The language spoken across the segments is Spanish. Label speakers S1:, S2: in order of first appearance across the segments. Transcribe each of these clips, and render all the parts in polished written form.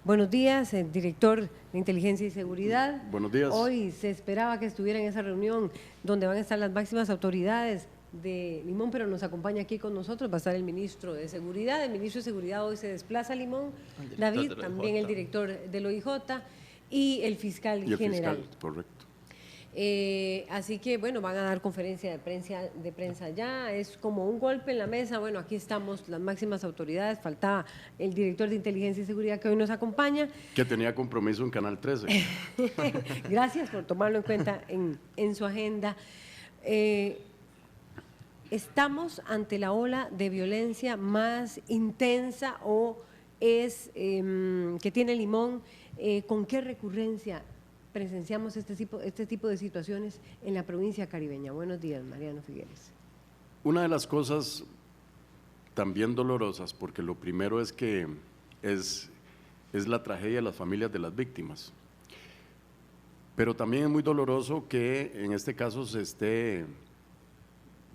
S1: Buenos días, el director de Inteligencia y Seguridad.
S2: Buenos días.
S1: Hoy se esperaba que estuviera en esa reunión donde van a estar las máximas autoridades de Limón, pero nos acompaña aquí con nosotros, va a estar el ministro de Seguridad. El ministro de Seguridad hoy se desplaza a Limón, David, también el director del OIJ y el fiscal general.
S2: Fiscal, correcto.
S1: Así que, bueno, van a dar conferencia de prensa ya, es como un golpe en la mesa. Bueno, aquí estamos las máximas autoridades, faltaba el director de Inteligencia y Seguridad que hoy nos acompaña.
S2: Que tenía compromiso en Canal 13.
S1: Gracias por tomarlo en cuenta en su agenda. ¿Estamos ante la ola de violencia más intensa o es que tiene Limón? ¿Con qué recurrencia presenciamos este tipo de situaciones en la provincia caribeña? Buenos días, Mariano Figueres.
S2: Una de las cosas también dolorosas, porque lo primero es que es la tragedia de las familias de las víctimas, pero también es muy doloroso que en este caso se esté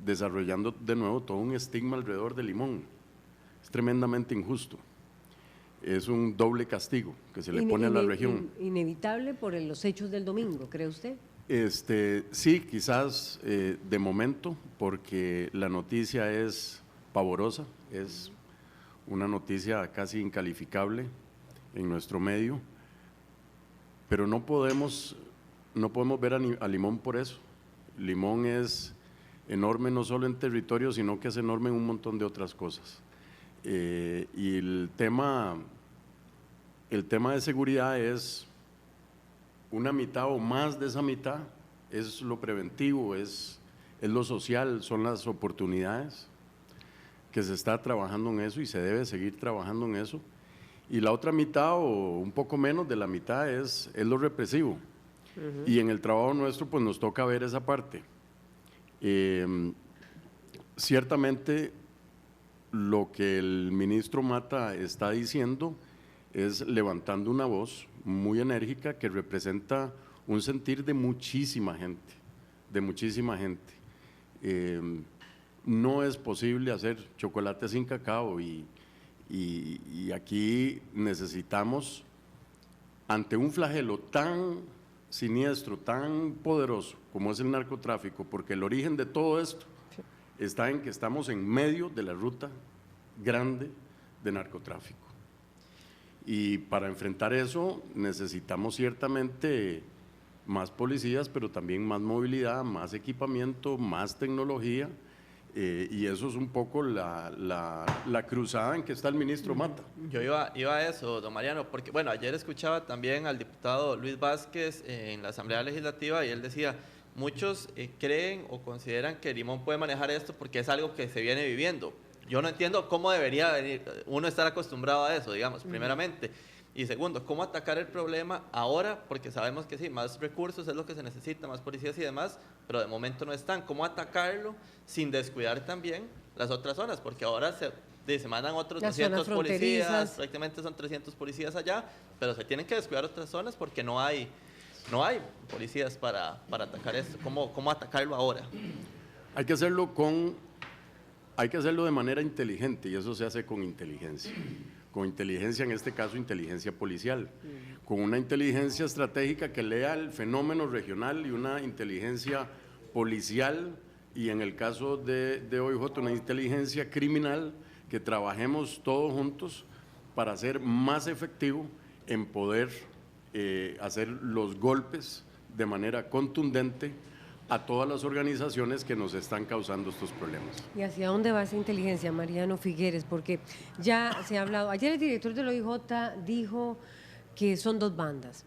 S2: desarrollando de nuevo todo un estigma alrededor de Limón. Es tremendamente injusto. Es un doble castigo que se le pone a la región.
S1: Inevitable por los hechos del domingo, ¿cree usted?
S2: Sí, quizás de momento, porque la noticia es pavorosa, es una noticia casi incalificable en nuestro medio, pero no podemos ver a Limón por eso. Limón es enorme no solo en territorio, sino que es enorme en un montón de otras cosas. Y el tema de seguridad es una mitad o más de esa mitad, es lo preventivo, es lo social, son las oportunidades que se está trabajando en eso y se debe seguir trabajando en eso. Y la otra mitad o un poco menos de la mitad es lo represivo. Y en el trabajo nuestro pues nos toca ver esa parte. Ciertamente lo que el ministro Mata está diciendo es levantando una voz muy enérgica que representa un sentir de muchísima gente, no es posible hacer chocolate sin cacao y aquí necesitamos, ante un flagelo tan siniestro, tan poderoso como es el narcotráfico, porque el origen de todo esto está en que estamos en medio de la ruta grande de narcotráfico. Y para enfrentar eso necesitamos ciertamente más policías, pero también más movilidad, más equipamiento, más tecnología, y eso es un poco la cruzada en que está el ministro Mata.
S3: Yo iba a eso, don Mariano, porque bueno, ayer escuchaba también al diputado Luis Vázquez en la Asamblea Legislativa y él decía, muchos creen o consideran que Limón puede manejar esto porque es algo que se viene viviendo. Yo no entiendo cómo debería uno estar acostumbrado a eso, digamos, primeramente. Y segundo, ¿cómo atacar el problema ahora? Porque sabemos que sí, más recursos es lo que se necesita, más policías y demás, pero de momento no están. ¿Cómo atacarlo sin descuidar también las otras zonas? Porque ahora se mandan otros 200 policías, prácticamente son 300 policías allá, pero se tienen que descuidar otras zonas porque no hay policías para atacar esto. ¿Cómo atacarlo ahora?
S2: Hay que hacerlo de manera inteligente y eso se hace con inteligencia. Con inteligencia, en este caso, inteligencia policial, con una inteligencia estratégica que lea el fenómeno regional y una inteligencia policial y en el caso de OIJ una inteligencia criminal, que trabajemos todos juntos para ser más efectivo en poder hacer los golpes de manera contundente a todas las organizaciones que nos están causando estos problemas.
S1: ¿Y hacia dónde va esa inteligencia, Mariano Figueres? Porque ya se ha hablado, ayer el director del OIJ dijo que son dos bandas.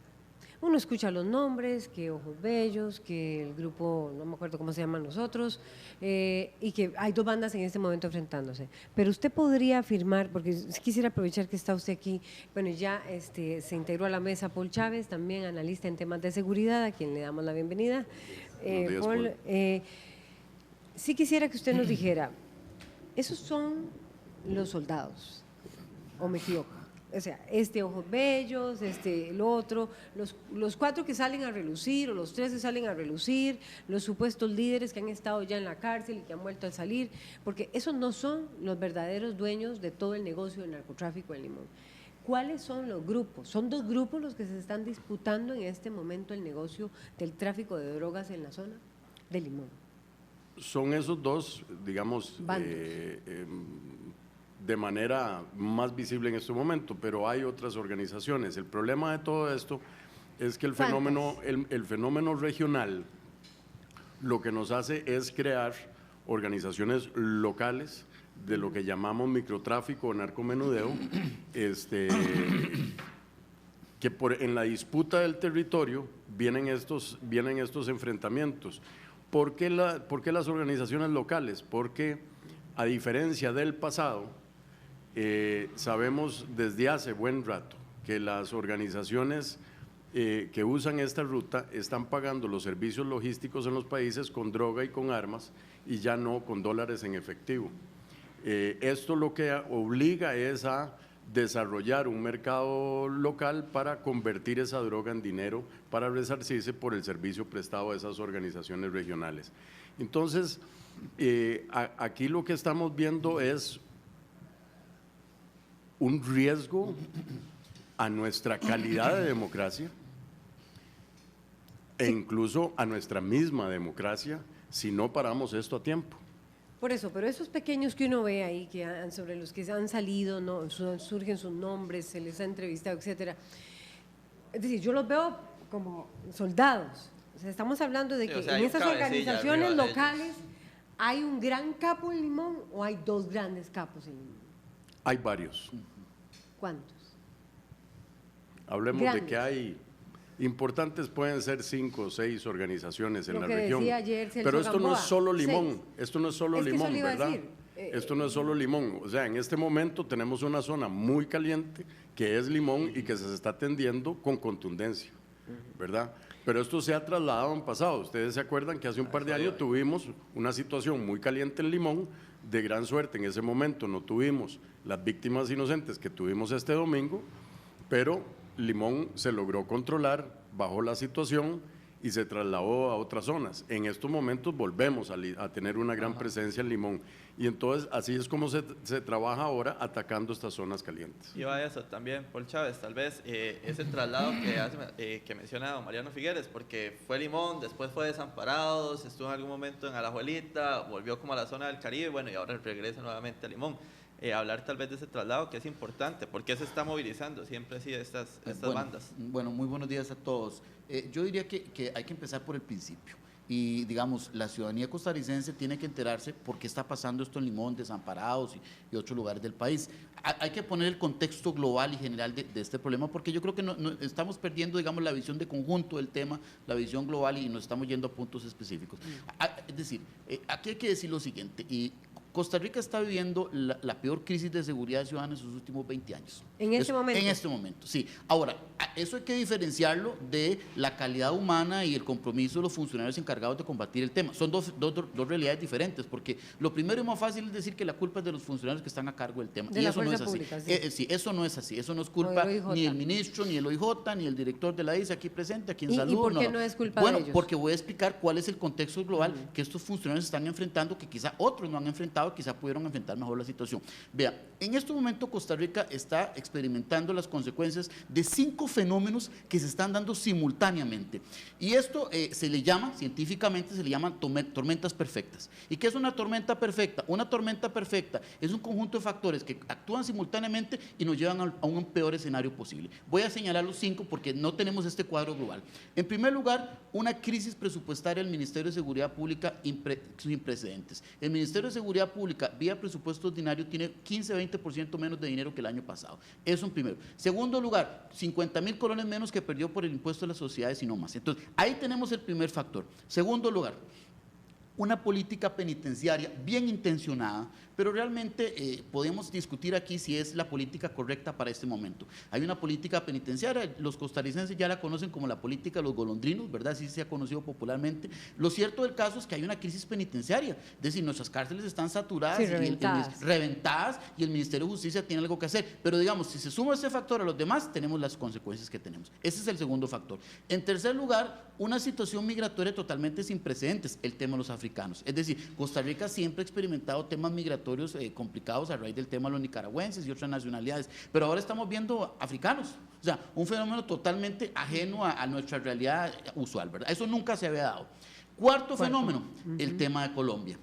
S1: Uno escucha los nombres, que Ojos Bellos, que el grupo, no me acuerdo cómo se llaman los otros, y que hay dos bandas en este momento enfrentándose. Pero usted podría afirmar, porque quisiera aprovechar que está usted aquí, bueno, ya se integró a la mesa Paul Chávez, también analista en temas de seguridad, a quien le damos la bienvenida.
S2: Buenos días,
S1: Paul, sí quisiera que usted nos dijera, ¿esos son los soldados o me equivoco? O sea, Ojos Bellos, el otro, los cuatro que salen a relucir o los tres que salen a relucir, los supuestos líderes que han estado ya en la cárcel y que han vuelto a salir, porque esos no son los verdaderos dueños de todo el negocio del narcotráfico en Limón. ¿Cuáles son los grupos? Son 2 grupos los que se están disputando en este momento el negocio del tráfico de drogas en la zona de Limón.
S2: Son esos dos, digamos, de manera más visible en este momento, pero hay otras organizaciones. El problema de todo esto es que el fenómeno regional lo que nos hace es crear organizaciones locales de lo que llamamos microtráfico o narcomenudeo, que en la disputa del territorio vienen estos enfrentamientos. ¿Por qué las organizaciones locales? Porque a diferencia del pasado, sabemos desde hace buen rato que las organizaciones que usan esta ruta están pagando los servicios logísticos en los países con droga y con armas y ya no con dólares en efectivo. Esto lo que obliga es a desarrollar un mercado local para convertir esa droga en dinero para resarcirse por el servicio prestado a esas organizaciones regionales. Entonces, aquí lo que estamos viendo es un riesgo a nuestra calidad de democracia e incluso a nuestra misma democracia si no paramos esto a tiempo.
S1: Por eso, pero esos pequeños que uno ve ahí, sobre los que han salido, ¿no? Surgen sus nombres, se les ha entrevistado, etcétera. Es decir, yo los veo como soldados. O sea, estamos hablando de que en estas organizaciones locales hay un gran capo en Limón o hay 2 grandes capos en Limón.
S2: Hay varios.
S1: ¿Cuántos?
S2: Hablemos
S1: grandes.
S2: De que hay importantes, pueden ser 5 o 6 organizaciones en la región.
S1: Decía ayer Celso
S2: pero esto
S1: Gamboa,
S2: no es solo Limón,
S1: 6.
S2: esto no es solo
S1: Es que
S2: Limón,
S1: eso le iba a
S2: ¿verdad?
S1: decir.
S2: Esto no es solo Limón, o sea, en este momento tenemos una zona muy caliente que es Limón y que se está atendiendo con contundencia, ¿verdad? Pero esto se ha trasladado a un pasado. Ustedes se acuerdan que hace un par de años tuvimos una situación muy caliente en Limón, de gran suerte en ese momento no tuvimos las víctimas inocentes que tuvimos este domingo, pero Limón se logró controlar, bajó la situación y se trasladó a otras zonas. En estos momentos volvemos a tener una gran presencia en Limón y entonces así es como se trabaja ahora atacando estas zonas calientes.
S3: Y va eso también, Paul Chávez, tal vez ese traslado que menciona don Mariano Figueres, porque fue Limón, después fue Desamparados, estuvo en algún momento en Alajuelita, volvió como a la zona del Caribe, bueno, y ahora regresa nuevamente a Limón. Hablar tal vez de ese traslado que es importante, porque se está movilizando siempre así estas bandas.
S4: Bueno, muy buenos días a todos. Yo diría que hay que empezar por el principio. Y digamos, la ciudadanía costarricense tiene que enterarse por qué está pasando esto en Limón, Desamparados y otros lugares del país. Hay que poner el contexto global y general de este problema, porque yo creo que no estamos perdiendo, digamos, la visión de conjunto del tema, la visión global, y nos estamos yendo a puntos específicos. Es decir, aquí hay que decir lo siguiente, y Costa Rica está viviendo la peor crisis de seguridad ciudadana en sus últimos 20 años.
S1: ¿En este momento?
S4: En este momento, sí. Ahora, eso hay que diferenciarlo de la calidad humana y el compromiso de los funcionarios encargados de combatir el tema. Son dos realidades diferentes, porque lo primero y más fácil es decir que la culpa es de los funcionarios que están a cargo del tema.
S1: De
S4: y
S1: la
S4: eso no es
S1: fuerza
S4: así.
S1: pública, sí.
S4: Sí, eso no es así. Eso no es culpa ni del ministro, ni del OIJ, ni del director de la ICE aquí presente, aquí en Salud.
S1: ¿Y por qué no es culpa de ellos?
S4: Bueno, porque voy a explicar cuál es el contexto global que estos funcionarios están enfrentando, que quizá otros no han enfrentado, quizá pudieron enfrentar mejor la situación. Vea, en este momento Costa Rica está experimentando las consecuencias de 5 fenómenos que se están dando simultáneamente. Y esto científicamente se le llaman tormentas perfectas. ¿Y qué es una tormenta perfecta? Una tormenta perfecta es un conjunto de factores que actúan simultáneamente y nos llevan a un peor escenario posible. Voy a señalar los 5 porque no tenemos este cuadro global. En primer lugar, una crisis presupuestaria del Ministerio de Seguridad Pública sin precedentes. El Ministerio de Seguridad Pública, vía presupuesto ordinario, tiene 15-20% menos de dinero que el año pasado. Eso en primero. Segundo lugar, 50,000 colones menos que perdió por el impuesto de las sociedades y no más. Entonces, ahí tenemos el primer factor. Segundo lugar, una política penitenciaria bien intencionada, pero realmente podemos discutir aquí si es la política correcta para este momento. Hay una política penitenciaria, los costarricenses ya la conocen como la política de los golondrinos, ¿verdad? Así se ha conocido popularmente. Lo cierto del caso es que hay una crisis penitenciaria, es decir, nuestras cárceles están saturadas,
S1: sí,
S4: y reventadas, y el Ministerio de Justicia tiene algo que hacer. Pero digamos, si se suma ese factor a los demás, tenemos las consecuencias que tenemos. Ese es el segundo factor. En tercer lugar, una situación migratoria totalmente sin precedentes, el tema de los africanos. Es decir, Costa Rica siempre ha experimentado temas migratorios migratorios complicados a raíz del tema de los nicaragüenses y otras nacionalidades, pero ahora estamos viendo africanos, o sea, un fenómeno totalmente ajeno a nuestra realidad usual, ¿verdad? Eso nunca se había dado. Cuarto fenómeno, el tema de Colombia.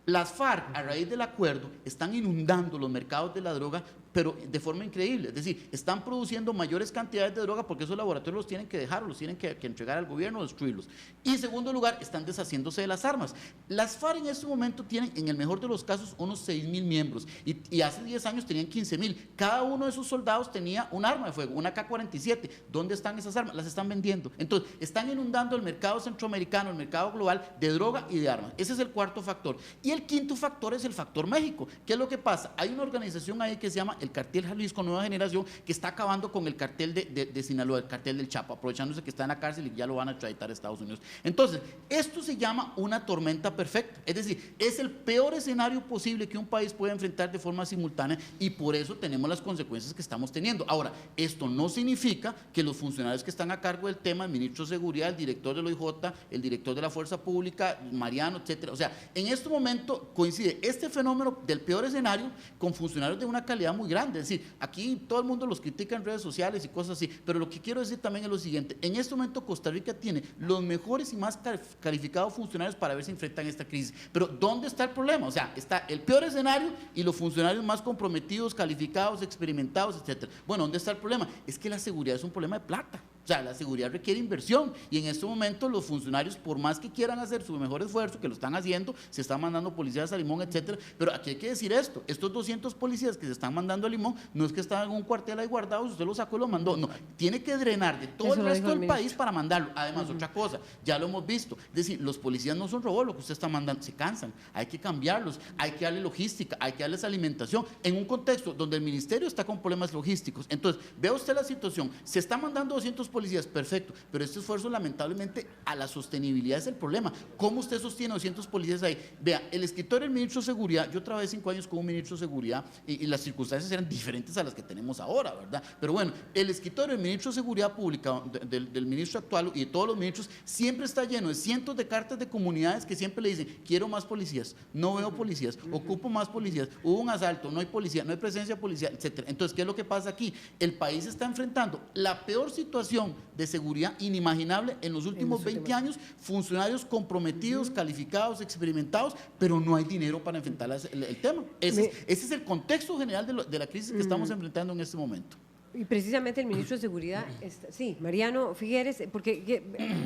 S4: Las FARC, a raíz del acuerdo, están inundando los mercados de la droga, pero de forma increíble. Es decir, están produciendo mayores cantidades de droga porque esos laboratorios los tienen que dejar o los tienen que entregar al gobierno o destruirlos. Y en segundo lugar, están deshaciéndose de las armas. Las FARC en este momento tienen, en el mejor de los casos, unos 6.000 miembros y hace 10 años tenían 15.000. Cada uno de esos soldados tenía un arma de fuego, una AK-47. ¿Dónde están esas armas? Las están vendiendo. Entonces, están inundando el mercado centroamericano, el mercado global de droga y de armas. Ese es el cuarto factor. Y el quinto factor es el factor México. ¿Qué es lo que pasa? Hay una organización ahí que se llama el Cartel Jalisco Nueva Generación, que está acabando con el cartel de Sinaloa, el cartel del Chapo, aprovechándose que está en la cárcel y ya lo van a extraditar a Estados Unidos. Entonces, esto se llama una tormenta perfecta, es decir, es el peor escenario posible que un país puede enfrentar de forma simultánea y por eso tenemos las consecuencias que estamos teniendo. Ahora, esto no significa que los funcionarios que están a cargo del tema, el ministro de Seguridad, el director del OIJ, el director de la Fuerza Pública, Mariano, etcétera, o sea, en este momento coincide este fenómeno del peor escenario con funcionarios de una calidad muy grande. Es decir, aquí todo el mundo los critica en redes sociales y cosas así, pero lo que quiero decir también es lo siguiente: en este momento Costa Rica tiene los mejores y más calificados funcionarios para ver si enfrentan esta crisis. Pero ¿dónde está el problema? O sea, está el peor escenario y los funcionarios más comprometidos, calificados, experimentados, etcétera. Bueno, ¿dónde está el problema? Es que la seguridad es un problema de plata. O sea, la seguridad requiere inversión y en este momento los funcionarios, por más que quieran hacer su mejor esfuerzo, que lo están haciendo, se están mandando policías a Limón, etcétera, pero aquí hay que decir esto: estos 200 policías que se están mandando a Limón no es que están en un cuartel ahí guardados, usted lo sacó y lo mandó, no, tiene que drenar de todo el resto del país para mandarlo. Además, otra cosa, ya lo hemos visto, es decir, los policías no son robots, lo que usted está mandando, se cansan, hay que cambiarlos, hay que darle logística, hay que darles alimentación, en un contexto donde el ministerio está con problemas logísticos. Entonces, vea usted la situación, se está mandando 200 policías, perfecto, pero este esfuerzo lamentablemente a la sostenibilidad es el problema. ¿Cómo usted sostiene 200 policías ahí? Vea, el escritorio del ministro de Seguridad, yo trabajé 5 años con un ministro de Seguridad y las circunstancias eran diferentes a las que tenemos ahora, ¿verdad? Pero bueno, el escritorio del ministro de Seguridad Pública, del ministro actual y de todos los ministros, siempre está lleno de cientos de cartas de comunidades que siempre le dicen: quiero más policías, no veo policías, ocupo más policías, hubo un asalto, no hay policía, no hay presencia policial, etcétera. Entonces, ¿qué es lo que pasa aquí? El país está enfrentando la peor situación de seguridad inimaginable en los últimos 20 años, funcionarios comprometidos, calificados, experimentados, pero no hay dinero para enfrentar el tema. Ese es el contexto general de la crisis que estamos enfrentando en este momento.
S1: Y precisamente el ministro de Seguridad, sí, Mariano Figueres, porque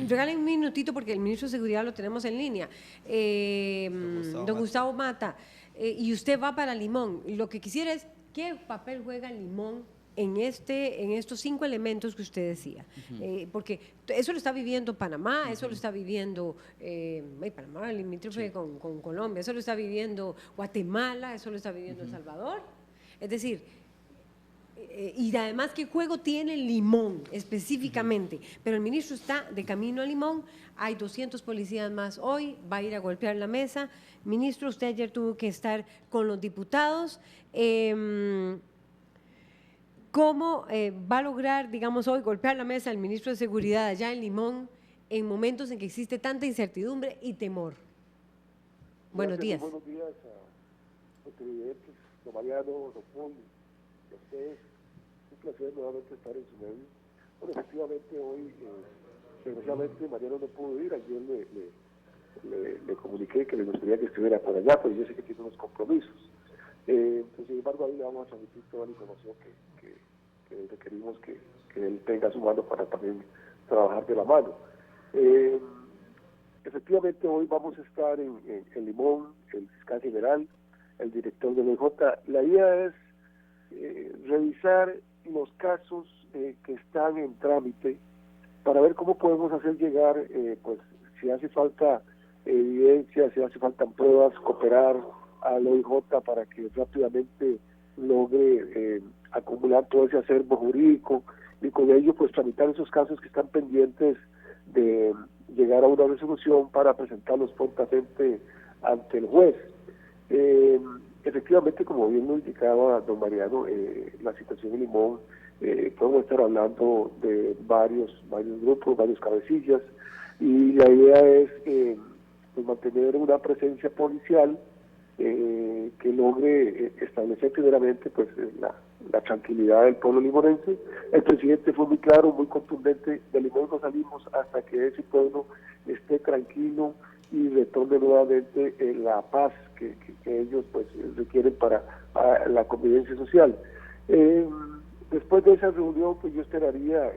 S1: regalen un minutito porque el ministro de Seguridad lo tenemos en línea. Don Gustavo Mata, y usted va para Limón. Lo que quisiera es, ¿qué papel juega Limón en estos 5 elementos que usted decía? Porque eso lo está viviendo Panamá, eso lo está viviendo Panamá, limítrofe con Colombia, eso lo está viviendo Guatemala, eso lo está viviendo El Salvador. Es decir, y además, ¿qué juego tiene Limón específicamente? Pero el ministro está de camino a Limón, hay 200 policías más hoy, va a ir a golpear la mesa. Ministro, usted ayer tuvo que estar con los diputados. ¿Cómo va a lograr, digamos, hoy golpear la mesa el ministro de Seguridad allá en Limón en momentos en que existe tanta incertidumbre y temor? Buenos días.
S5: Buenos días a los televidentes, don Mariano, don Paul, a ustedes. Un placer nuevamente estar en su medio. Bueno, efectivamente hoy, desgraciadamente Mariano no pudo ir. Ayer le comuniqué que le gustaría que estuviera por allá, pero yo sé que tiene unos compromisos. Sin embargo, ahí le vamos a transmitir toda la información que requerimos que él tenga a su mano para también trabajar de la mano. Efectivamente, hoy vamos a estar en Limón, el fiscal general, el director del OIJ. La idea es revisar los casos que están en trámite para ver cómo podemos hacer llegar, pues si hace falta evidencia, si hace falta pruebas, cooperar al OIJ para que rápidamente logre acumular todo ese acervo jurídico y con ello pues tramitar esos casos que están pendientes de llegar a una resolución para presentarlos prontamente ante el juez. Efectivamente, como bien lo indicaba don Mariano, la situación en Limón, podemos estar hablando de varios grupos, varios cabecillas, y la idea es pues mantener una presencia policial que logre establecer primeramente pues la tranquilidad del pueblo limonense. El presidente fue muy claro, muy contundente: de Limón no salimos hasta que ese pueblo esté tranquilo y retorne nuevamente la paz que ellos pues requieren para la convivencia social. Después de esa reunión, pues yo esperaría,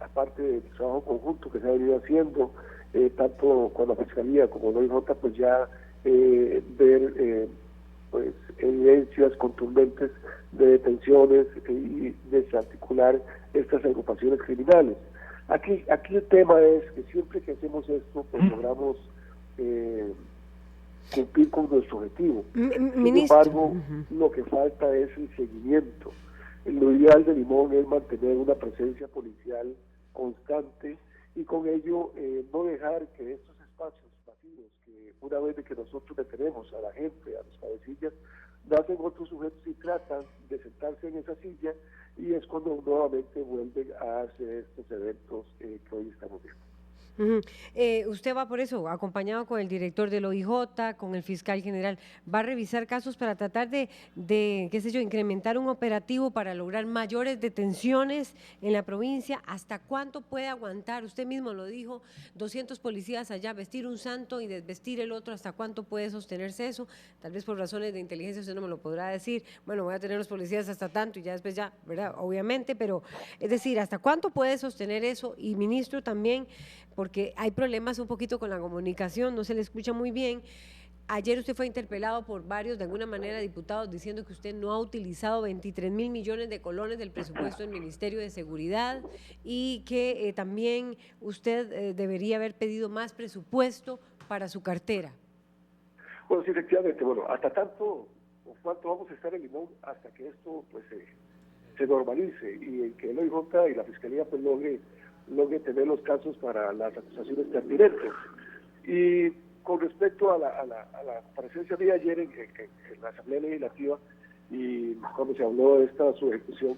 S5: aparte del trabajo conjunto que se ha venido haciendo, tanto con la Fiscalía como la OIJ, pues ya ver pues evidencias contundentes de detenciones y desarticular estas agrupaciones criminales. Aquí el tema es que siempre que hacemos esto, pues logramos cumplir con nuestro objetivo. Sin embargo, lo que falta es el seguimiento. Lo ideal de Limón es mantener una presencia policial constante y con ello no dejar que estos espacios vacíos, que una vez de que nosotros detenemos a la gente, a los cabecillas, nacen otros sujetos y tratan de sentarse en esa silla, y es cuando nuevamente vuelven a hacer estos eventos que hoy estamos viendo.
S1: Usted va por eso, acompañado con el director del OIJ, con el fiscal general, va a revisar casos para tratar de qué sé yo, incrementar un operativo para lograr mayores detenciones en la provincia. ¿Hasta cuánto puede aguantar? Usted mismo lo dijo, 200 policías allá, vestir un santo y desvestir el otro. ¿Hasta cuánto puede sostenerse eso? Tal vez por razones de inteligencia usted no me lo podrá decir. Bueno, voy a tener los policías hasta tanto y ya después ya, ¿verdad? Obviamente, pero es decir, ¿hasta cuánto puede sostener eso? Y ministro también, porque hay problemas un poquito con la comunicación, no se le escucha muy bien. Ayer usted fue interpelado por varios, de alguna manera, diputados, diciendo que usted no ha utilizado 23.000 millones de colones del presupuesto del Ministerio de Seguridad y que también usted debería haber pedido más presupuesto para su cartera.
S5: Bueno, sí, efectivamente, hasta tanto o cuánto vamos a estar en Limón hasta que esto pues se normalice y que el OIJ y la Fiscalía pues logre tener los casos para las acusaciones pertinentes. Y con respecto a la presencia de ayer en la Asamblea Legislativa y cuando se habló de esta su ejecución,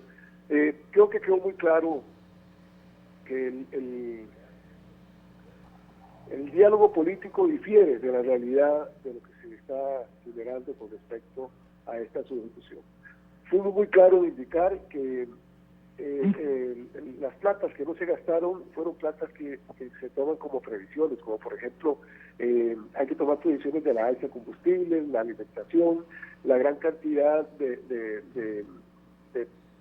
S5: creo que quedó muy claro que el diálogo político difiere de la realidad de lo que se está generando con respecto a esta subjecución. Fuimos muy claros de indicar que las platas que no se gastaron fueron platas que se toman como previsiones, como por ejemplo hay que tomar previsiones de la alza de combustible, la alimentación, la gran cantidad de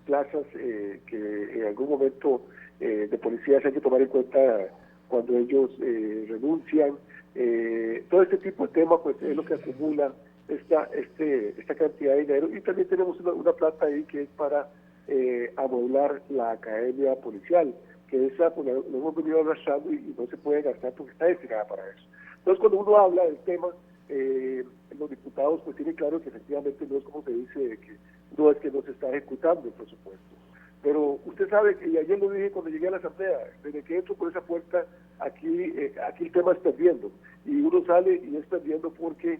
S5: plazas que en algún momento de policías hay que tomar en cuenta cuando ellos renuncian. Todo este tipo de temas pues es lo que acumula esta cantidad de dinero, y también tenemos una plata ahí que es para amoblar la academia policial, que esa pues, lo hemos venido arrastrando y no se puede gastar porque está destinada para eso. Entonces, cuando uno habla del tema, los diputados pues tienen claro que efectivamente no es como se dice, que no es que no se está ejecutando el presupuesto. Pero usted sabe que, y ayer lo dije cuando llegué a la Asamblea, desde que entro por esa puerta, aquí el tema es perdiendo, y uno sale y es perdiendo porque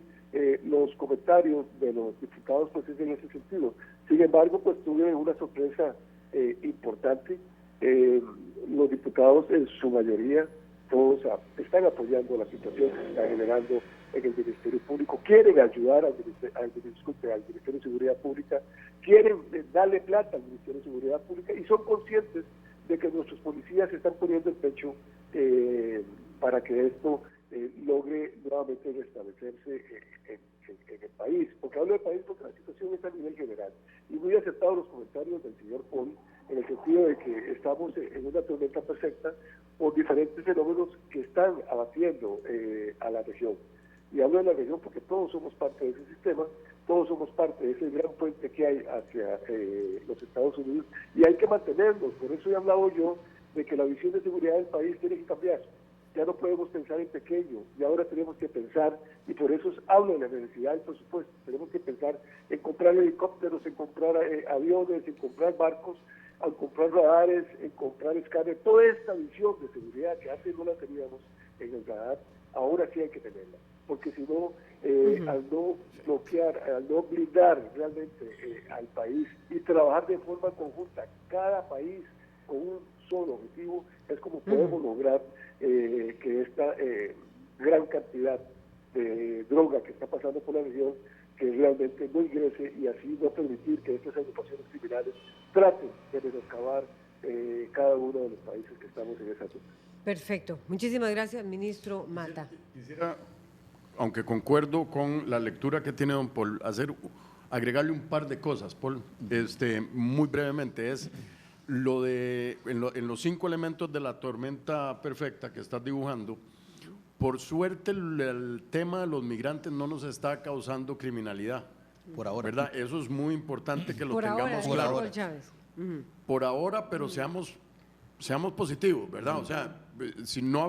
S5: los comentarios de los diputados pues es en ese sentido. Sin embargo, pues tuve una sorpresa importante. Los diputados en su mayoría, todos están apoyando la situación que se está generando en el Ministerio Público, quieren ayudar al Ministerio de Seguridad Pública, quieren darle plata al Ministerio de Seguridad Pública y son conscientes de que nuestros policías se están poniendo el pecho para que esto logre nuevamente restablecerse en el país. Porque hablo del país porque la situación es a nivel general. Y muy aceptados los comentarios del señor Paul, en el sentido de que estamos en una tormenta perfecta por diferentes fenómenos que están abatiendo a la región. Y hablo de la región porque todos somos parte de ese sistema, todos somos parte de ese gran puente que hay hacia los Estados Unidos, y hay que mantenerlos. Por eso he hablado yo de que la visión de seguridad del país tiene que cambiar. Ya no podemos pensar en pequeño, y ahora tenemos que pensar, y por eso hablo de la necesidad del presupuesto, tenemos que pensar en comprar helicópteros, en comprar aviones, en comprar barcos, en comprar radares, en comprar escáneres. Toda esta visión de seguridad que antes no la teníamos en el radar, ahora sí hay que tenerla, porque si no, al no bloquear, al no blindar realmente al país y trabajar de forma conjunta, cada país con un solo objetivo, es como podemos lograr que esta gran cantidad de droga que está pasando por la región que realmente no ingrese y así no permitir que estas agrupaciones criminales traten de menoscabar cada uno de los países que estamos en esa ruta.
S1: Perfecto. Muchísimas gracias, ministro Mata.
S2: Quisiera, aunque concuerdo con la lectura que tiene don Paul, agregarle un par de cosas, Paul, muy brevemente, es lo de, en los 5 elementos de la tormenta perfecta que estás dibujando. Por suerte el tema de los migrantes no nos está causando criminalidad.
S6: Por ahora.
S2: ¿Verdad? Eso es muy importante que lo
S1: Por ahora,
S2: tengamos
S1: dijo
S2: claro.
S1: Paul Chávez.
S2: Por ahora, pero seamos positivos, ¿verdad? O sea, si no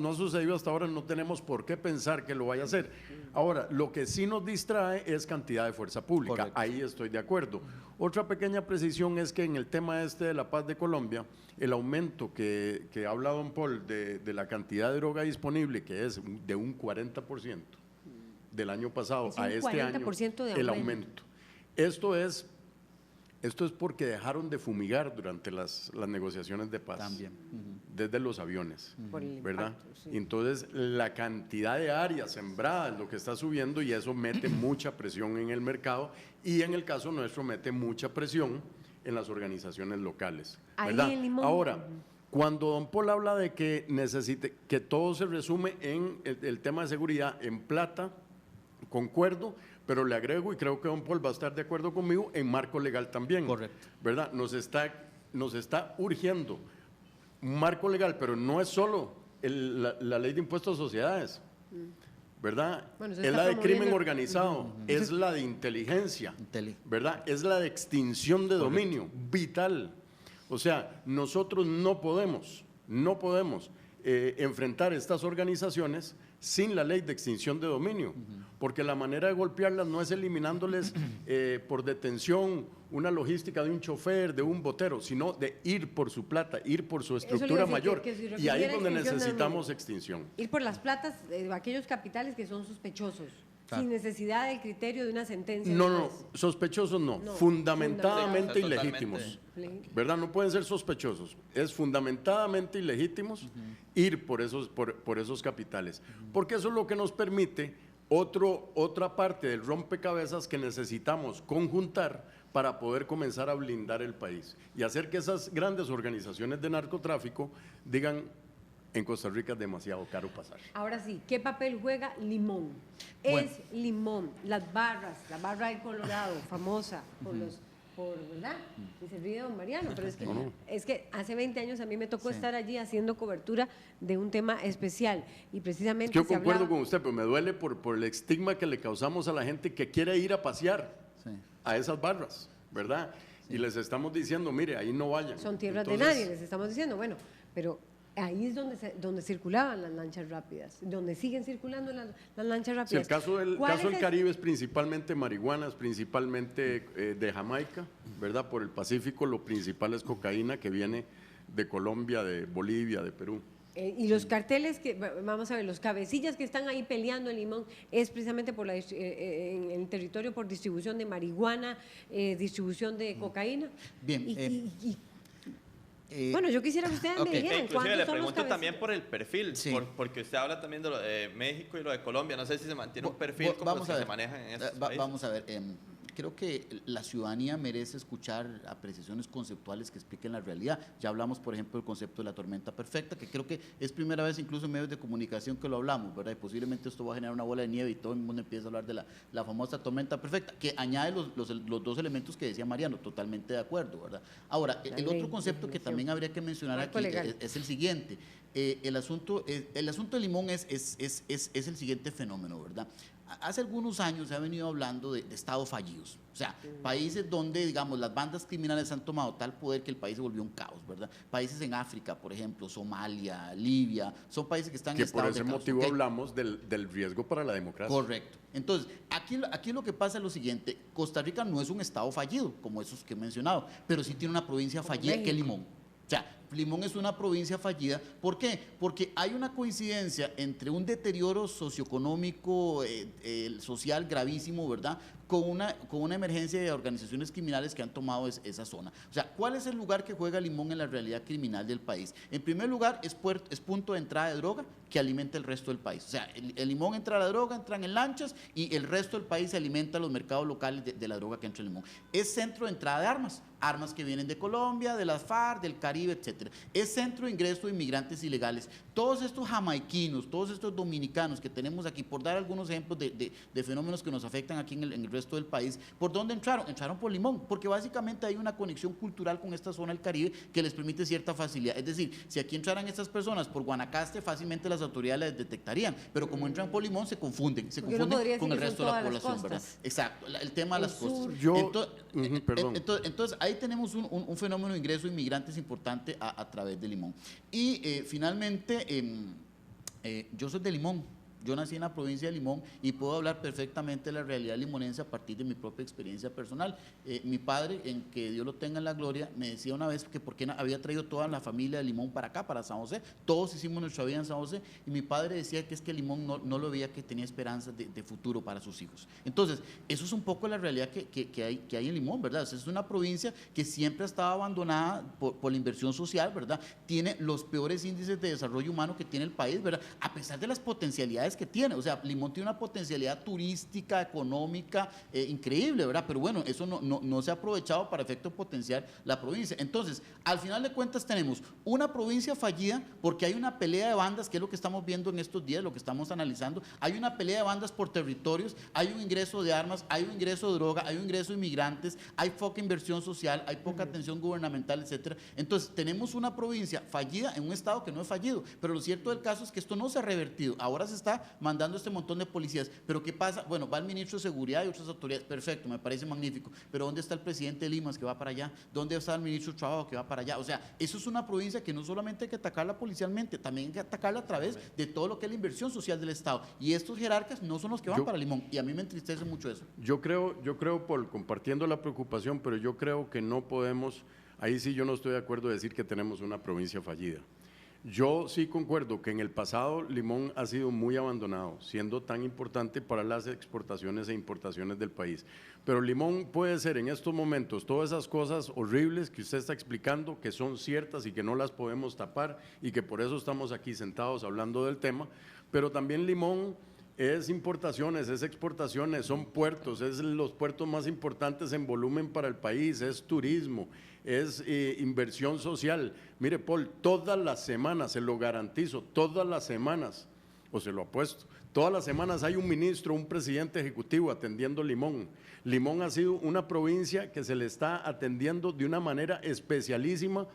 S2: ha sucedido hasta ahora, no tenemos por qué pensar que lo vaya a hacer. Ahora, lo que sí nos distrae es cantidad de fuerza pública.
S6: Correcto.
S2: Ahí estoy de acuerdo. Otra pequeña precisión es que en el tema de la paz de Colombia, el aumento que habla don Paul de la cantidad de droga disponible, que es de un 40% del año pasado
S1: Es un
S2: a este año,
S1: 40% de
S2: el
S1: aumento.
S2: aumento. Esto es porque dejaron de fumigar durante las negociaciones de paz.
S4: También.
S2: Desde los aviones,
S1: Por el
S2: ¿verdad?
S1: impacto, sí.
S2: Entonces, la cantidad de áreas sembradas es lo que está subiendo y eso mete mucha presión en el mercado y en el caso nuestro mete mucha presión en las organizaciones locales,
S1: Ahí
S2: ¿verdad?
S1: en Limón.
S2: Ahora, cuando don Paul habla de que que todo se resume en el tema de seguridad en plata, concuerdo, pero le agrego, y creo que don Paul va a estar de acuerdo conmigo, en marco legal también.
S6: Correcto.
S2: ¿Verdad? Nos está urgiendo un marco legal, pero no es solo la ley de impuestos a sociedades, ¿verdad?
S1: Bueno, se
S2: es
S1: está
S2: la de crimen
S1: promoviendo.
S2: organizado, es la de inteligencia, ¿verdad? Es la de extinción de dominio, vital. O sea, nosotros no podemos enfrentar estas organizaciones sin la ley de extinción de dominio, porque la manera de golpearlas no es eliminándoles por detención una logística de un chofer, de un botero, sino de ir por su plata, ir por su
S1: Eso le iba a
S2: estructura
S1: decir,
S2: mayor.
S1: que si
S2: Y ahí es
S1: requiriera
S2: donde
S1: extinción de
S2: necesitamos
S1: dominio.
S2: extinción.
S1: Ir por las platas de aquellos capitales que son sospechosos,
S6: Claro.
S1: sin necesidad del criterio de una sentencia.
S2: No,
S1: de
S2: no,
S1: juez.
S2: sospechosos no,
S1: No,
S2: fundamentadamente
S3: Sí, totalmente.
S2: ilegítimos.
S1: Totalmente.
S2: ¿Verdad? No pueden ser sospechosos, es fundamentadamente ilegítimos ir por esos capitales, porque eso es lo que nos permite otra parte del rompecabezas que necesitamos conjuntar para poder comenzar a blindar el país y hacer que esas grandes organizaciones de narcotráfico digan, en Costa Rica es demasiado caro pasar.
S1: Ahora sí, ¿qué papel juega Limón?
S4: Bueno.
S1: Es Limón, las barras, la barra del Colorado, famosa ¿verdad? Y se ríe don Mariano, pero es que hace 20 años a mí me tocó estar allí haciendo cobertura de un tema especial y precisamente
S2: Yo
S1: se
S2: concuerdo
S1: hablaba-
S2: con usted, pero me duele por el estigma que le causamos a la gente que quiere ir a pasear a esas barras, ¿verdad? Y les estamos diciendo, mire, ahí no vayan.
S1: son tierras de
S2: Entonces,
S1: nadie, les estamos diciendo, bueno, pero ahí es donde circulaban las lanchas rápidas, donde siguen circulando las lanchas
S2: Sí,
S1: rápidas.
S2: el caso del
S1: ¿Cuál es el-
S2: Caribe es principalmente marihuana, es principalmente de Jamaica, ¿verdad? Por el Pacífico lo principal es cocaína que viene de Colombia, de Bolivia, de Perú.
S1: Y los carteles vamos a ver, los cabecillas que están ahí peleando en Limón es precisamente por en el territorio por distribución de marihuana, distribución de cocaína.
S4: Bien,
S1: Bueno, yo quisiera que ustedes
S4: ok.
S1: me dijeran
S3: Inclusive
S1: cuántos
S3: le
S1: son los
S3: pregunto también
S1: cabecillas.
S3: por el perfil,
S4: Sí.
S3: porque usted habla también de lo de México y lo de Colombia. No sé si se mantiene un perfil como los que se manejan en estos países.
S4: Vamos a ver, creo que la ciudadanía merece escuchar apreciaciones conceptuales que expliquen la realidad. Ya hablamos, por ejemplo, del concepto de la tormenta perfecta, que creo que es primera vez incluso en medios de comunicación que lo hablamos, ¿verdad? Y posiblemente esto va a generar una bola de nieve y todo el mundo empieza a hablar de la famosa tormenta perfecta, que añade los dos elementos que decía Mariano, totalmente de acuerdo, ¿verdad? Ahora, el
S1: ley,
S4: otro concepto que
S1: definición.
S4: también habría que mencionar
S1: Marco
S4: aquí
S1: legal.
S4: es el siguiente. El asunto de Limón es el siguiente fenómeno, ¿verdad? Hace algunos años se ha venido hablando de estados fallidos, o sea, países donde, digamos, las bandas criminales han tomado tal poder que el país se volvió un caos, ¿verdad? Países en África, por ejemplo, Somalia, Libia, son países que están
S2: Que
S4: en
S2: por
S4: estados
S2: ese
S4: de caos.
S2: motivo
S4: ¿Ok?
S2: hablamos del riesgo para la democracia.
S4: Correcto. Entonces, aquí lo que pasa es lo siguiente, Costa Rica no es un estado fallido, como esos que he mencionado, pero sí tiene una provincia fallida que es
S1: México.
S4: Limón. O sea, Limón es una provincia fallida. ¿Por qué? Porque hay una coincidencia entre un deterioro socioeconómico, social gravísimo, ¿verdad? con una emergencia de organizaciones criminales que han tomado esa zona. O sea, ¿cuál es el lugar que juega Limón en la realidad criminal del país? En primer lugar, es punto de entrada de droga que alimenta el resto del país. O sea, el Limón entra a la droga, entran en lanchas y el resto del país se alimenta a los mercados locales de la droga que entra en Limón. Es centro de entrada de armas que vienen de Colombia, de las FARC, del Caribe, etcétera. Es centro de ingreso de inmigrantes ilegales. Todos estos jamaiquinos, todos estos dominicanos que tenemos aquí, por dar algunos ejemplos de fenómenos que nos afectan aquí en el resto del país, ¿por dónde entraron? Entraron por Limón, porque básicamente hay una conexión cultural con esta zona del Caribe que les permite cierta facilidad. Es decir, si aquí entraran estas personas por Guanacaste, fácilmente las autoridades las detectarían, pero como entran por Limón se confunden con el resto de la población, ¿verdad? Exacto, el tema de las costas. Entonces, ahí tenemos un fenómeno de ingreso de inmigrantes importante a través de Limón. Y finalmente, yo soy de Limón. Yo nací en la provincia de Limón y puedo hablar perfectamente de la realidad limonense a partir de mi propia experiencia personal. Mi padre, en que Dios lo tenga en la gloria, me decía una vez que porque había traído toda la familia de Limón para acá, para San José. Todos hicimos nuestra vida en San José y mi padre decía que es que Limón no lo veía, que tenía esperanzas de futuro para sus hijos. Entonces, eso es un poco la realidad que hay en Limón, ¿verdad? O sea, es una provincia que siempre ha estado abandonada por la inversión social, ¿verdad? Tiene los peores índices de desarrollo humano que tiene el país, ¿verdad? A pesar de las potencialidades que tiene, o sea, Limón tiene una potencialidad turística, económica, increíble, ¿verdad? Pero bueno, eso no se ha aprovechado para efecto potenciar la provincia. Entonces, al final de cuentas tenemos una provincia fallida porque hay una pelea de bandas, que es lo que estamos viendo en estos días, lo que estamos analizando. Hay una pelea de bandas por territorios, hay un ingreso de armas, hay un ingreso de droga, hay un ingreso de inmigrantes, hay poca inversión social, hay poca atención gubernamental, etcétera. Entonces, tenemos una provincia fallida en un estado que no es fallido, pero lo cierto del caso es que esto no se ha revertido. Ahora se está mandando este montón de policías, pero ¿qué pasa? Bueno, va el ministro de Seguridad y otras autoridades, perfecto, me parece magnífico, pero ¿dónde está el presidente de Limas que va para allá? ¿Dónde está el ministro de Trabajo que va para allá? O sea, eso es una provincia que no solamente hay que atacarla policialmente, también hay que atacarla a través de todo lo que es la inversión social del Estado, y estos jerarcas no son los que van para Limón, y a mí me entristece mucho eso.
S2: Yo creo, Paul, compartiendo la preocupación, pero yo creo que no podemos, ahí sí yo no estoy de acuerdo de decir que tenemos una provincia fallida. Yo sí concuerdo que en el pasado Limón ha sido muy abandonado, siendo tan importante para las exportaciones e importaciones del país. Pero Limón puede ser en estos momentos todas esas cosas horribles que usted está explicando, que son ciertas y que no las podemos tapar y que por eso estamos aquí sentados hablando del tema, pero también Limón es importaciones, es exportaciones, son puertos, es los puertos más importantes en volumen para el país, es turismo, es inversión social. Mire, Paul, todas las semanas, se lo garantizo, todas las semanas, o se lo apuesto, todas las semanas hay un ministro, un presidente ejecutivo atendiendo Limón. Limón ha sido una provincia que se le está atendiendo de una manera especialísima,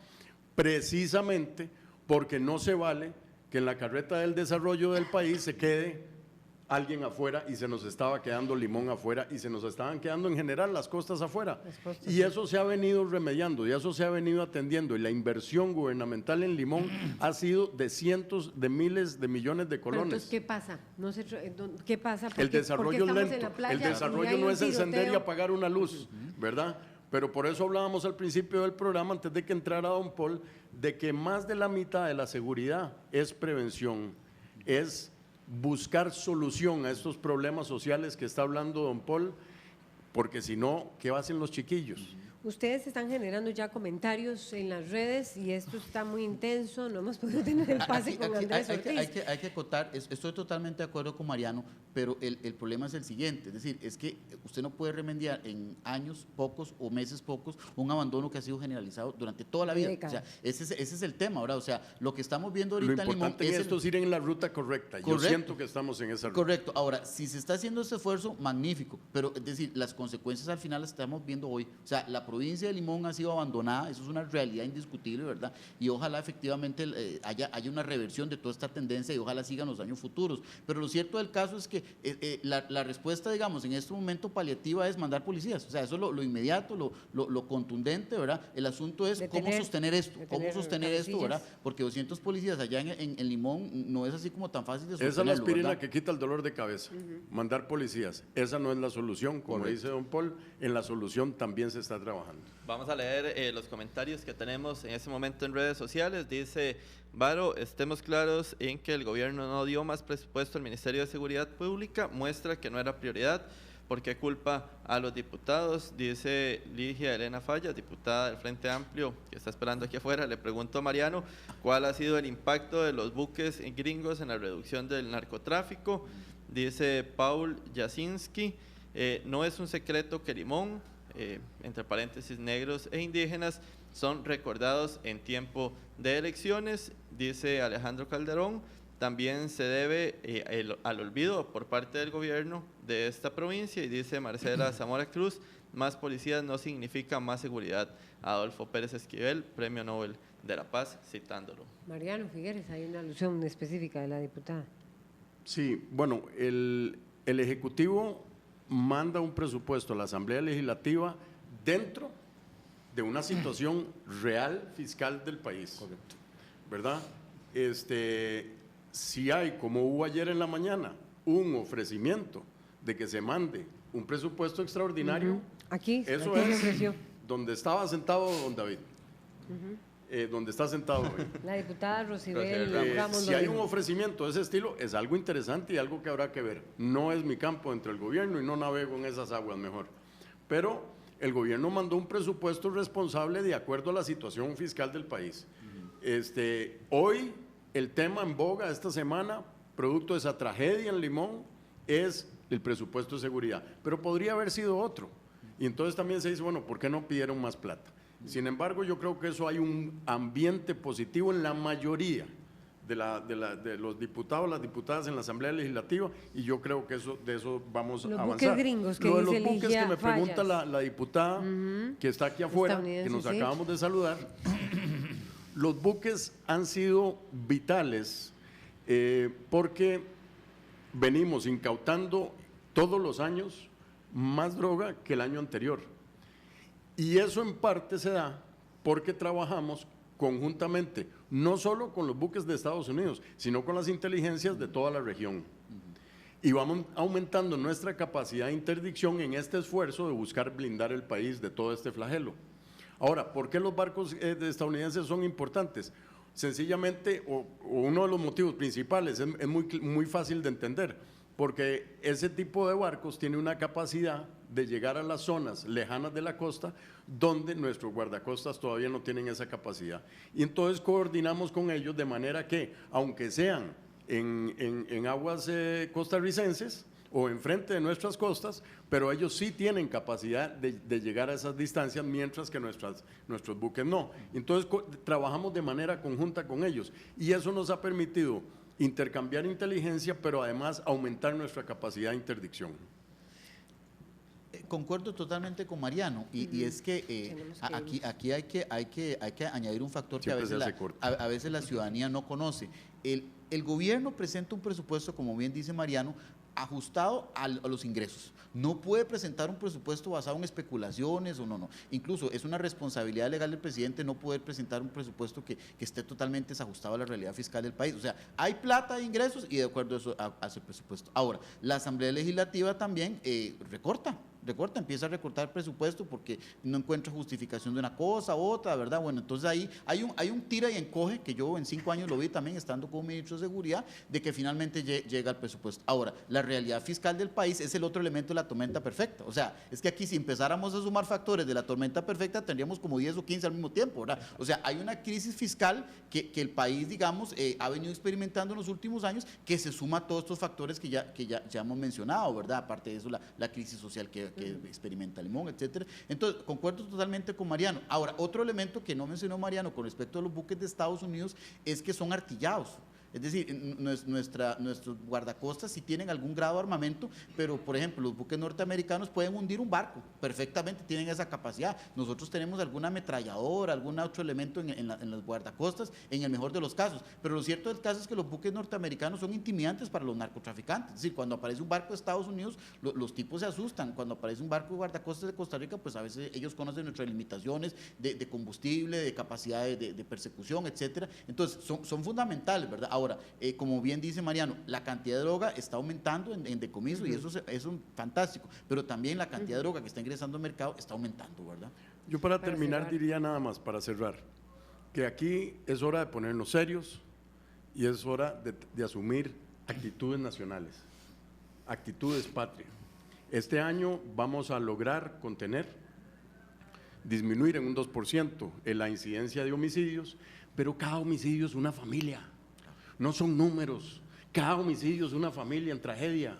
S2: precisamente porque no se vale que en la carreta del desarrollo del país se quede alguien afuera, y se nos estaba quedando Limón afuera y se nos estaban quedando en general las costas afuera. Y eso se ha venido remediando y eso se ha venido atendiendo, y la inversión gubernamental en Limón ha sido de cientos de miles de millones de colones.
S1: Entonces, ¿qué pasa? ¿Qué pasa?
S2: El desarrollo lento, el desarrollo no es encender y apagar una luz, ¿verdad? Pero por eso hablábamos al principio del programa, antes de que entrara don Paul, de que más de la mitad de la seguridad es prevención, es buscar solución a estos problemas sociales que está hablando don Paul, porque si no, ¿qué hacen los chiquillos?
S1: Ustedes están generando ya comentarios en las redes y esto está muy intenso, no hemos podido tener el pase con Andrés Ortiz.
S4: Hay que acotar, estoy totalmente de acuerdo con Mariano, pero el problema es el siguiente, es decir, es que usted no puede remediar en años pocos o meses pocos un abandono que ha sido generalizado durante toda la vida. O sea, ese es el tema, ¿verdad? O sea, lo que estamos viendo ahorita
S2: en Limón... Lo importante en esto es ir en la ruta correcta. Correcto. Yo siento que estamos en esa ruta.
S4: Correcto. Ahora, si se está haciendo ese esfuerzo, magnífico, pero es decir, las consecuencias al final las estamos viendo hoy. O sea, la provincia de Limón ha sido abandonada, eso es una realidad indiscutible, ¿verdad? Y ojalá efectivamente haya una reversión de toda esta tendencia y ojalá sigan los años futuros. Pero lo cierto del caso es que la respuesta, digamos, en este momento paliativa es mandar policías. O sea, eso es lo inmediato, lo contundente, ¿verdad? El asunto es cómo sostener esto, ¿verdad? Porque 200 policías allá en Limón no es así como tan fácil de sostenerlo.
S2: Esa es la aspirina que quita el dolor de cabeza, mandar policías. Esa no es la solución, como dice don Paul, en la solución también se está trabajando.
S3: Vamos a leer los comentarios que tenemos en este momento en redes sociales. Dice Varo, estemos claros en que el gobierno no dio más presupuesto al Ministerio de Seguridad Pública, muestra que no era prioridad. ¿Por qué culpa a los diputados? Dice Ligia Elena Fallas, diputada del Frente Amplio, que está esperando aquí afuera. Le pregunto a Mariano, ¿cuál ha sido el impacto de los buques gringos en la reducción del narcotráfico? Dice Paul Jasinski, no es un secreto que Limón, entre paréntesis, negros e indígenas, son recordados en tiempo de elecciones. Dice Alejandro Calderón, también se debe al olvido por parte del gobierno de esta provincia. Y dice Marcela Zamora Cruz, más policías no significa más seguridad. Adolfo Pérez Esquivel, Premio Nobel de la Paz, citándolo.
S1: Mariano Figueres, hay una alusión específica de la diputada.
S2: Sí, bueno, el Ejecutivo manda un presupuesto a la Asamblea Legislativa dentro de una situación real fiscal del país. Correcto. ¿Verdad? Si hay, como hubo ayer en la mañana, un ofrecimiento de que se mande un presupuesto extraordinario,
S1: Aquí
S2: eso
S1: se
S2: es
S1: ofreció.
S2: donde estaba sentado don David, donde está sentado hoy.
S1: La diputada Rosibel Ramos.
S2: Si hay un ofrecimiento de ese estilo, es algo interesante y algo que habrá que ver. No es mi campo dentro del gobierno y no navego en esas aguas mejor. Pero el gobierno mandó un presupuesto responsable de acuerdo a la situación fiscal del país. Hoy el tema en boga esta semana, producto de esa tragedia en Limón, es el presupuesto de seguridad. Pero podría haber sido otro. Y entonces también se dice, bueno, ¿por qué no pidieron más plata? Sin embargo, yo creo que eso hay un ambiente positivo en la mayoría de los diputados, las diputadas en la Asamblea Legislativa, y yo creo que de eso vamos a avanzar.
S1: Los buques gringos que
S2: Lo de
S1: dice
S2: los buques
S1: Ligia
S2: que me pregunta
S1: Fallas.
S2: la diputada que está aquí afuera, que nos acabamos de saludar, los buques han sido vitales porque venimos incautando todos los años más droga que el año anterior. Y eso en parte se da porque trabajamos conjuntamente, no solo con los buques de Estados Unidos, sino con las inteligencias de toda la región. Y vamos aumentando nuestra capacidad de interdicción en este esfuerzo de buscar blindar el país de todo este flagelo. Ahora, ¿por qué los barcos estadounidenses son importantes? Sencillamente, o uno de los motivos principales, es muy fácil de entender, porque ese tipo de barcos tiene una capacidad de llegar a las zonas lejanas de la costa donde nuestros guardacostas todavía no tienen esa capacidad. Y entonces coordinamos con ellos de manera que, aunque sean en aguas costarricenses o enfrente de nuestras costas, pero ellos sí tienen capacidad de llegar a esas distancias, mientras que nuestros buques no. Entonces trabajamos de manera conjunta con ellos y eso nos ha permitido intercambiar inteligencia, pero además aumentar nuestra capacidad de interdicción.
S4: Concuerdo totalmente con Mariano y es que aquí hay que añadir un factor que a veces la ciudadanía no conoce. El gobierno presenta un presupuesto, como bien dice Mariano, ajustado a los ingresos. No puede presentar un presupuesto basado en especulaciones o no. Incluso es una responsabilidad legal del presidente no poder presentar un presupuesto que esté totalmente desajustado a la realidad fiscal del país. O sea, hay plata de ingresos y de acuerdo a eso hace el presupuesto. Ahora, la Asamblea Legislativa también recorta, empieza a recortar presupuesto porque no encuentra justificación de una cosa u otra, ¿verdad? Bueno, entonces ahí hay un tira y encoge que yo en 5 años lo vi también estando como ministro de Seguridad, de que finalmente llega el presupuesto. Ahora, la realidad fiscal del país es el otro elemento de la tormenta perfecta. O sea, es que aquí si empezáramos a sumar factores de la tormenta perfecta tendríamos como 10 o 15 al mismo tiempo, ¿verdad? O sea, hay una crisis fiscal que el país, digamos, ha venido experimentando en los últimos años, que se suma a todos estos factores que ya hemos mencionado, ¿verdad? Aparte de eso, la crisis social que experimenta Limón, etcétera. Entonces, concuerdo totalmente con Mariano. Ahora, otro elemento que no mencionó Mariano con respecto a los buques de Estados Unidos es que son artillados. Es decir, nuestros guardacostas sí tienen algún grado de armamento, pero por ejemplo los buques norteamericanos pueden hundir un barco, perfectamente tienen esa capacidad. Nosotros tenemos alguna ametralladora, algún otro elemento en las guardacostas, en el mejor de los casos, pero lo cierto del caso es que los buques norteamericanos son intimidantes para los narcotraficantes. Es decir, cuando aparece un barco de Estados Unidos, los tipos se asustan. Cuando aparece un barco de guardacostas de Costa Rica, pues a veces ellos conocen nuestras limitaciones de combustible, de capacidad de persecución, etcétera. Entonces, son fundamentales, ¿verdad? Ahora, como bien dice Mariano, la cantidad de droga está aumentando en decomiso y eso es fantástico, pero también la cantidad de droga que está ingresando al mercado está aumentando, ¿verdad?
S2: Yo para terminar diría nada más, para cerrar, que aquí es hora de ponernos serios y es hora de asumir actitudes nacionales, actitudes patria. Este año vamos a lograr disminuir en un 2% en la incidencia de homicidios, pero cada homicidio es una familia, no son números, cada homicidio es una familia en tragedia.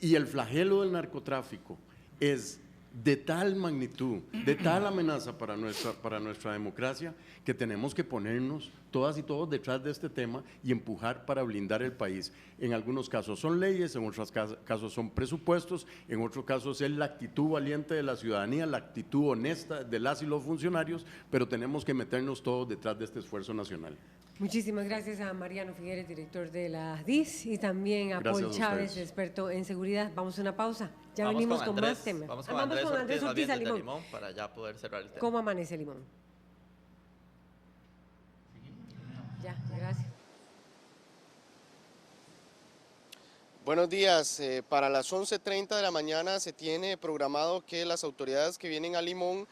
S2: Y el flagelo del narcotráfico es de tal magnitud, de tal amenaza para nuestra democracia, que tenemos que ponernos todas y todos detrás de este tema y empujar para blindar el país. En algunos casos son leyes, en otros casos son presupuestos, en otros casos es la actitud valiente de la ciudadanía, la actitud honesta de las y los funcionarios, pero tenemos que meternos todos detrás de este esfuerzo nacional.
S1: Muchísimas gracias a Mariano Figueres, director de la DIS, y también a
S2: Gracias
S1: Paul
S2: a
S1: Chávez,
S2: ustedes.
S1: experto en seguridad. Vamos a una pausa. Ya
S3: Vamos
S1: venimos
S3: con
S1: con
S3: Andrés,
S1: más temas.
S3: Vamos con
S1: Vamos con Andrés
S3: más
S1: Ortiz
S3: bien
S1: a
S3: desde
S1: Limón.
S3: Limón para ya poder cerrar el tema.
S1: ¿Cómo amanece Limón? Ya, gracias.
S6: Buenos días. Para las 11:30 de la mañana se tiene programado que las autoridades que vienen a Limón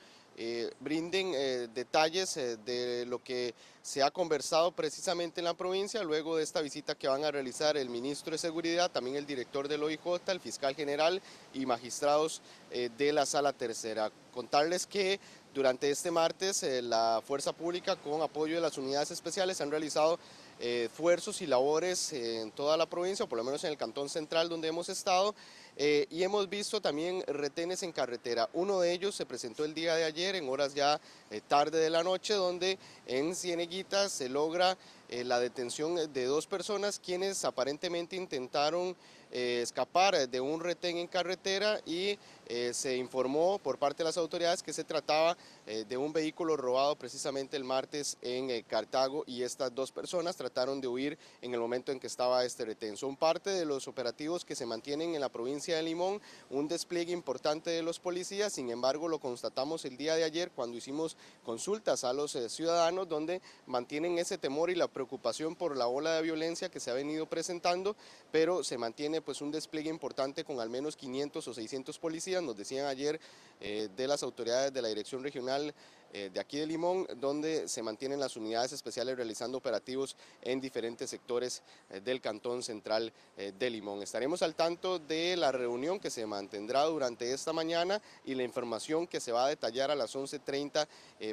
S6: brinden detalles de lo que se ha conversado precisamente en la provincia luego de esta visita que van a realizar el ministro de Seguridad, también el director del OIJ, el fiscal general y magistrados de la Sala Tercera. Contarles que durante este martes la Fuerza Pública, con apoyo de las unidades especiales, han realizado esfuerzos y labores en toda la provincia, o por lo menos en el Cantón Central donde hemos estado, y hemos visto también retenes en carretera. Uno de ellos se presentó el día de ayer en horas ya tarde de la noche, donde en Cieneguita se logra la detención de 2 personas quienes aparentemente intentaron escapar de un retén en carretera y se informó por parte de las autoridades que se trataba de un vehículo robado precisamente el martes en Cartago, y estas 2 personas trataron de huir en el momento en que estaba este retén. Son parte de los operativos que se mantienen en la provincia de Limón, un despliegue importante de los policías. Sin embargo, lo constatamos el día de ayer cuando hicimos consultas a los ciudadanos, donde mantienen ese temor y la preocupación por la ola de violencia que se ha venido presentando, pero se mantiene pues un despliegue importante con al menos 500 o 600 policías, nos decían ayer de las autoridades de la Dirección Regional de aquí de Limón, donde se mantienen las unidades especiales realizando operativos en diferentes sectores del Cantón Central de Limón. Estaremos al tanto de la reunión que se mantendrá durante esta mañana y la información que se va a detallar a las 11:30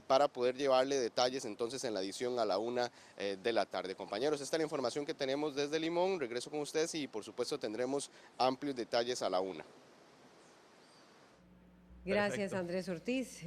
S6: para poder llevarle detalles entonces en la edición a la 1 de la tarde. Compañeros, esta es la información que tenemos desde Limón. Regreso con ustedes y por supuesto tendremos amplios detalles a la 1.
S1: Gracias,
S3: Perfecto.
S1: Andrés Ortiz.